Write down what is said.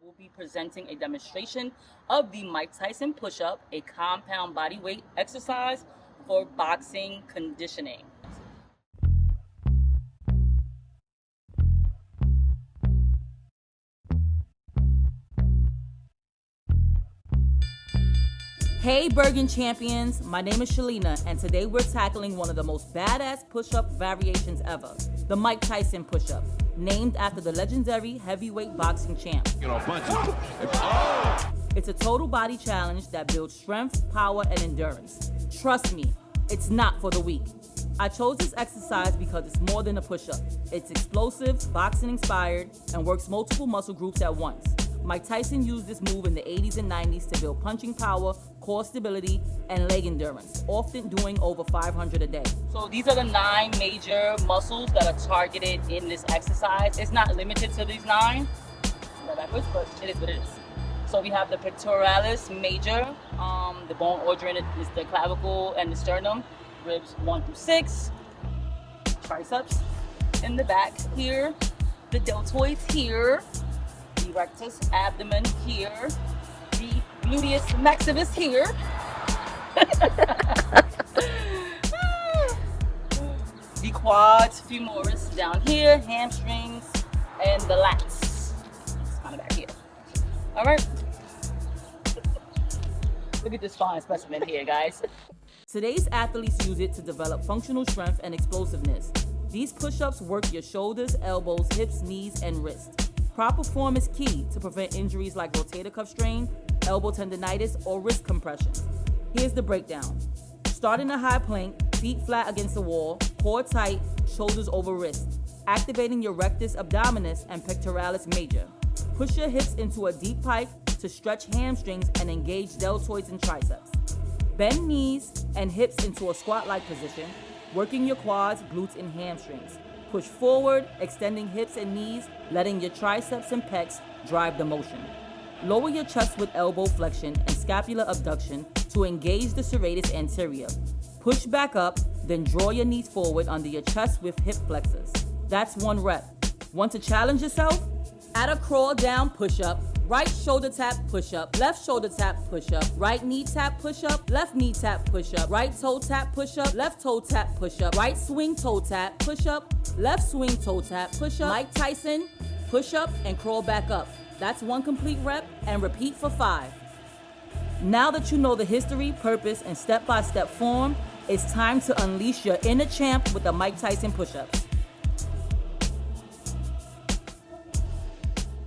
will be presenting a demonstration of the Mike Tyson Push-Up, a compound body weight exercise for boxing conditioning. Hey Bergen champions, my name is Shelina, and today we're tackling one of the most badass push-up variations ever, the Mike Tyson Push-Up, named after the legendary heavyweight boxing champ. It's a total body challenge that builds strength, power, and endurance. Trust me, it's not for the weak. I chose this exercise because it's more than a push-up. It's explosive, boxing-inspired, and works multiple muscle groups at once. Mike Tyson used this move in the 80s and 90s to build punching power, core stability, and leg endurance, often doing over 500 a day. So these are the 9 major muscles that are targeted in this exercise. It's not limited to these 9, but it is what it is. So we have the pectoralis major, the bone origin is the clavicle and the sternum, ribs 1 through 6, triceps in the back here, the deltoids here, the rectus abdomen here, the gluteus maximus here, the quads femoris down here, hamstrings, and the lats. It's kind of back here. All right. Look at this fine specimen here, guys. Today's athletes use it to develop functional strength and explosiveness. These push-ups work your shoulders, elbows, hips, knees, and wrists. Proper form is key to prevent injuries like rotator cuff strain, elbow tendonitis, or wrist compressions. Here's the breakdown. Start in a high plank, feet flat against the wall, core tight, shoulders over wrist, activating your rectus abdominis and pectoralis major. Push your hips into a deep pike to stretch hamstrings and engage deltoids and triceps. Bend knees and hips into a squat-like position, working your quads, glutes, and hamstrings. Push forward, extending hips and knees, letting your triceps and pecs drive the motion. Lower your chest with elbow flexion and scapular abduction to engage the serratus anterior. Push back up, then draw your knees forward under your chest with hip flexors. That's 1 rep. Want to challenge yourself? Add a crawl down push-up, right shoulder tap push-up, left shoulder tap push-up, right knee tap push-up, left knee tap push-up, right toe tap push-up, left toe tap push-up, right swing toe tap push-up, left swing toe tap push-up, Mike Tyson push-up, and crawl back up. That's 1 complete rep, and repeat for 5. Now that you know the history, purpose, and step-by-step form, it's time to unleash your inner champ with the Mike Tyson push-ups.